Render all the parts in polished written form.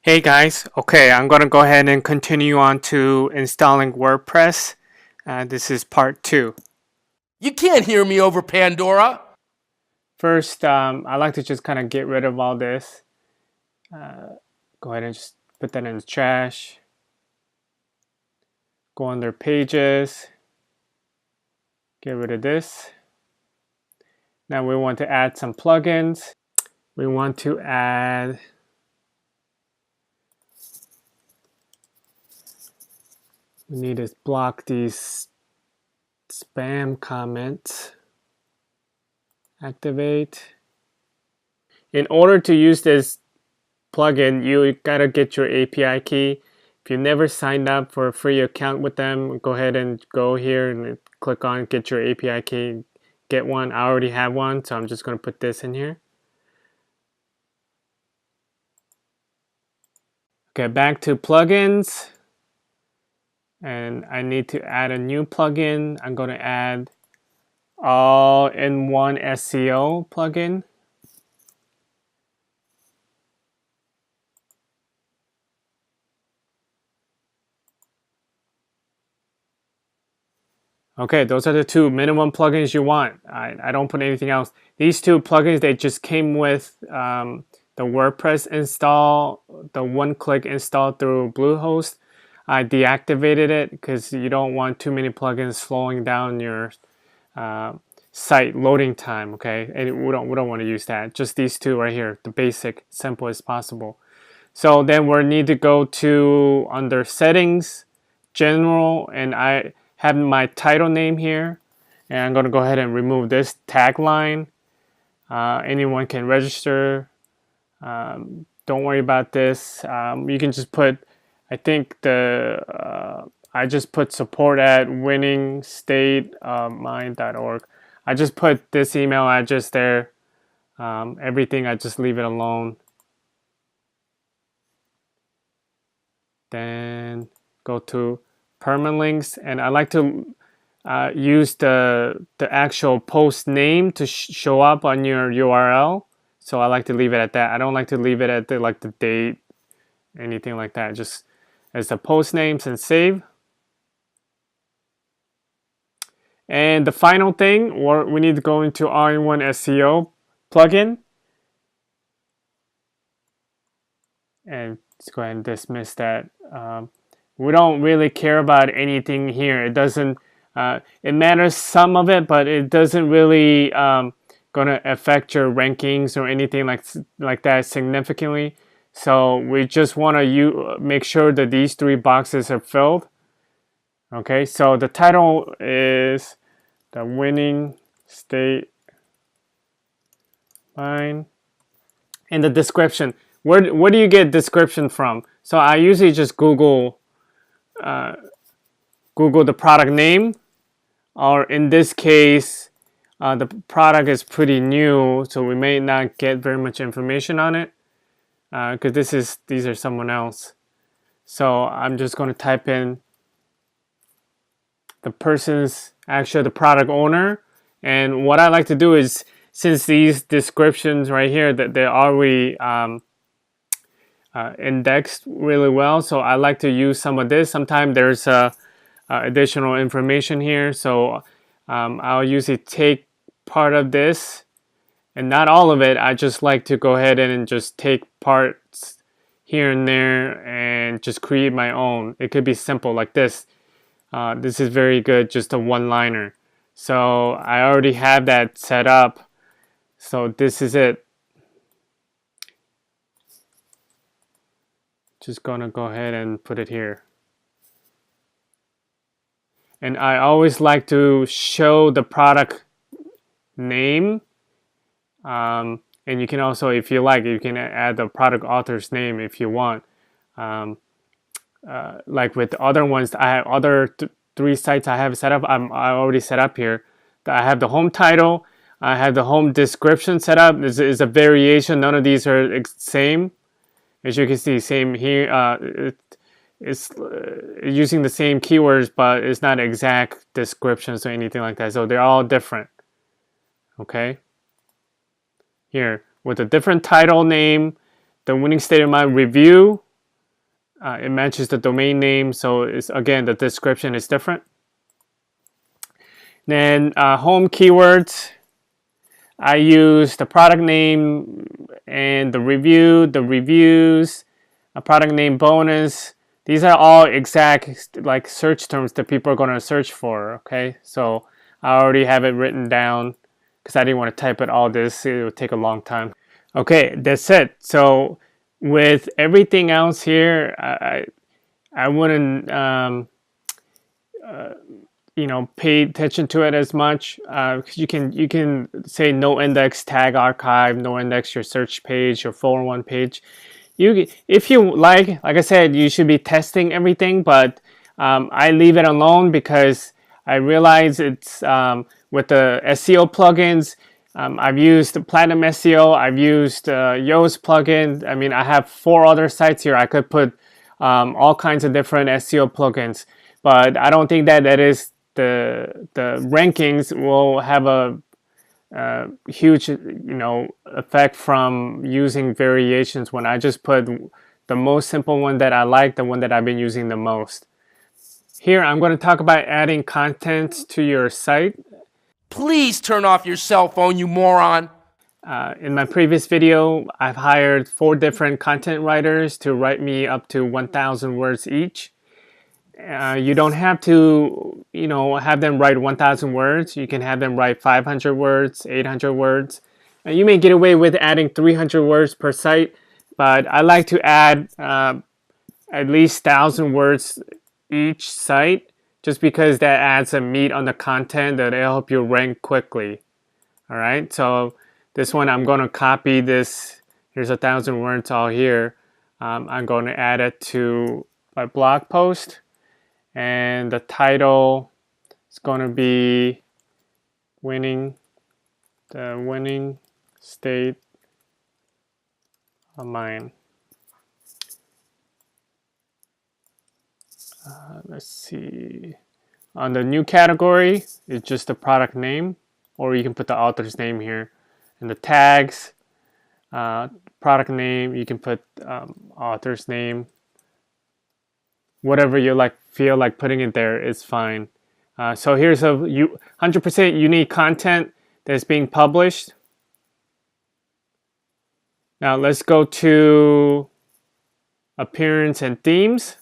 Hey guys, okay, I'm going to go ahead and continue on to installing WordPress. This is part 2. You can't hear me over Pandora. First, I like to just kind of get rid of all this. Go ahead and just put that in the trash. Go under pages. Get rid of this. Now we want to add some plugins. We want to add we need to block these spam comments. Activate. In order to use this plugin, you gotta get your API key. If you never signed up for a free account with them, go ahead and go here and click on get your API key. Get one. I already have one, so I'm just gonna put this in here. Okay, back to plugins. And I need to add a new plugin. I'm gonna add all-in-one SEO plugin. Okay, those are the two minimum plugins you want. I don't put anything else. These two plugins, they just came with the WordPress install, the one-click install through Bluehost. I deactivated it because you don't want too many plugins slowing down your site loading time. Okay, and we don't want to use that. Just these two right here, the basic, simple as possible. So then we need to go to under settings, general, and I have my title name here, and I'm going to go ahead and remove this tagline. Anyone can register. Don't worry about this. You can just put, I think I just put support at winningstateofmind.org. I just put this email address there. Everything, I just leave it alone. Then go to permalinks, and I like to use the actual post name to show up on your URL. So I like to leave it at that. I don't like to leave it at the date, anything like that. Just as the post names and save. And the final thing, we need to go into all-in-one SEO plugin. And let's go ahead and dismiss that. We don't really care about anything here. It doesn't. It matters some of it, but it doesn't really gonna affect your rankings or anything like that significantly. So we just want to make sure that these three boxes are filled. Okay, so the title is the winning state line, and the description. Where do you get description from? So I usually just Google the product name, or in this case, the product is pretty new, so we may not get very much information on it because these are someone else. So I'm just going to type in the person's actually the product owner, and what I like to do is, since these descriptions right here that they're already indexed really well, so I like to use some of this. Sometimes there's additional information here, so I'll usually take part of this and not all of it. I just like to go ahead and just take parts here and there and just create my own. It could be simple like this. This is very good, just a one-liner. So I already have that set up, so this is it. Just gonna go ahead and put it here. And I always like to show the product name, and you can also, if you like, you can add the product author's name if you want. Like with the other ones, I have other three sites I have set up. I already set up here. I have the home title, I have the home description set up. There's a variation. None of these are same. As you can see, same here. It's using the same keywords, but it's not exact descriptions or anything like that. So they're all different. Okay. Here with a different title name, the winning state of mind review. It matches the domain name, so it's, again, the description is different. Then home keywords, I use the product name and the reviews, a product name bonus. These are all exact like search terms that people are going to search for. Okay, so I already have it written down because I didn't want to type it all this. It would take a long time. Okay, that's it. So with everything else here, I wouldn't pay attention to it as much. You can say no index tag archive, no index your search page, your 401 page. If you like I said, you should be testing everything, but I leave it alone because I realize it's with the SEO plugins. I've used Platinum SEO. I've used Yoast plugin. I mean, I have 4 other sites here. I could put all kinds of different SEO plugins, but I don't think that is the rankings will have a huge effect from using variations when I just put the most simple one that I like, the one that I've been using the most. Here I'm going to talk about adding content to your site. Please turn off your cell phone, you moron. In my previous video, I've hired 4 different content writers to write me up to 1,000 words each. You don't have to, have them write 1,000 words. You can have them write 500 words, 800 words. You may get away with adding 300 words per site, but I like to add at least 1,000 words each site, just because that adds some meat on the content that will help you rank quickly. All right, so this one I'm going to copy this. Here's 1,000 words all here. I'm going to add it to my blog post, and the title is going to be the winning state of mind. Let's see. On the new category, it's just the product name, or you can put the author's name here. And the tags, product name, you can put author's name. Whatever you feel like putting it there is fine. So here's 100% unique content that's being published. Now let's go to appearance and themes.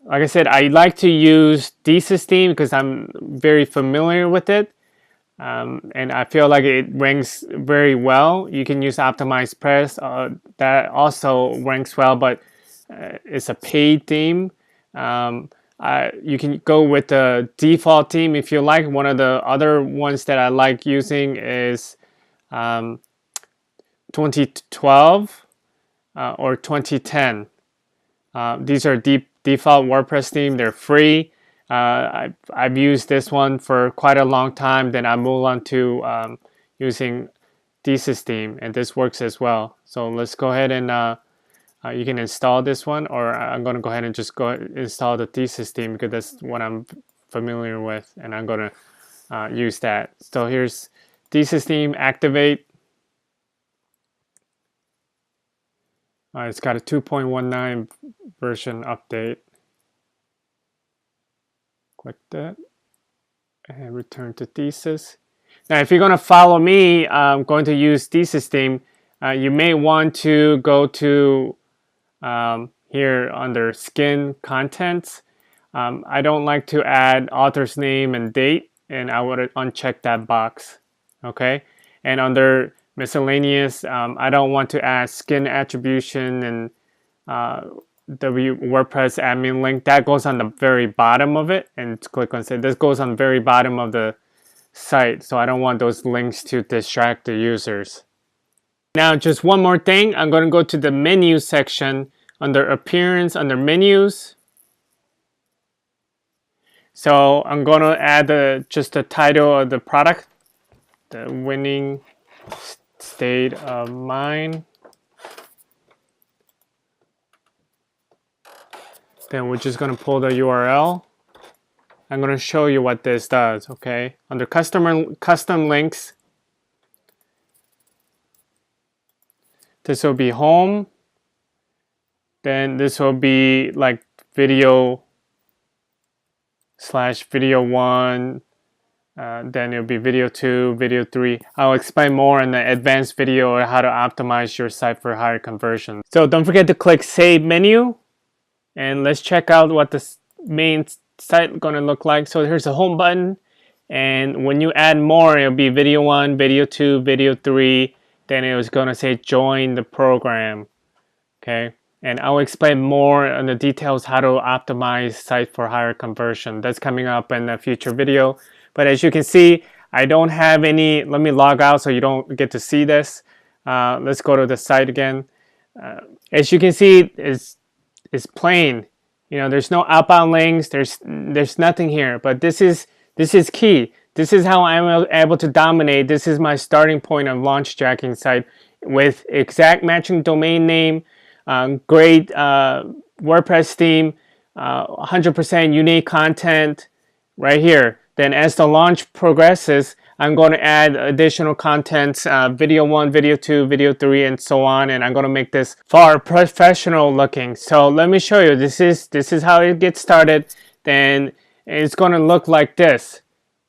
Like I said, I like to use thesis theme because I'm very familiar with it. And I feel like it ranks very well. You can use optimized press. That also ranks well, but it's a paid theme. You can go with the default theme if you like. One of the other ones that I like using is 2012 or 2010. These are default WordPress theme. They're free. I've used this one for quite a long time. Then I move on to using thesis theme, and this works as well. So let's go ahead and you can install this one, or I'm going to go ahead and just install the thesis theme because that's what I'm familiar with, and I'm going to use that. So here's thesis theme, activate. It's got a 2.19 version update. Click that and return to thesis. Now, if you're going to follow me, I'm going to use thesis theme. You may want to go to here under skin contents. I don't like to add author's name and date, and I would uncheck that box. Okay, and under miscellaneous, I don't want to add skin attribution and WordPress admin link. That goes on the very bottom of it, and click on it. This goes on the very bottom of the site, so I don't want those links to distract the users. Now, just one more thing. I'm going to go to the menu section under appearance, under menus. So I'm going to add just the title of the product, the winning state of mind. Then we're just going to pull the URL. I'm going to show you what this does, okay? Under custom links, this will be home, then this will be like video slash video 1, then it'll be video 2, video 3. I'll explain more in the advanced video on how to optimize your site for higher conversion. So don't forget to click Save Menu, and let's check out what the main site gonna look like. So here's the home button, and when you add more, it'll be video 1, video 2, video 3. Then it was gonna say join the program. Okay, and I'll explain more on the details how to optimize site for higher conversion. That's coming up in a future video. But as you can see, I don't have any. Let me log out so you don't get to see this. Let's go to the site again. As you can see, it's plain. You know, there's no outbound links. There's nothing here. But this is key. This is how I'm able to dominate. This is my starting point of launch jacking site with exact matching domain name, great WordPress theme, 100% unique content right here. Then as the launch progresses, I'm going to add additional content, video 1, video 2, video 3, and so on, and I'm going to make this far professional looking. So let me show you. This is how it gets started. Then it's going to look like this.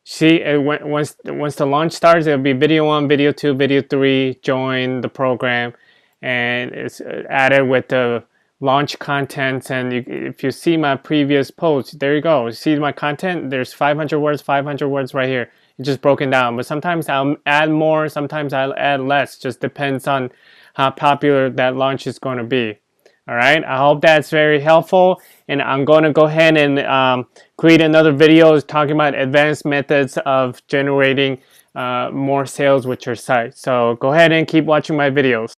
See, once the launch starts, it'll be video 1, video 2, video 3, join the program, and it's added with the launch contents. And if you see my previous post, there you go. See my content, there's 500 words right here. It's just broken down, but sometimes I'll add more, sometimes I'll add less. Just depends on how popular that launch is going to be. All right, I hope that's very helpful, and I'm going to go ahead and create another video talking about advanced methods of generating more sales with your site. So go ahead and keep watching my videos.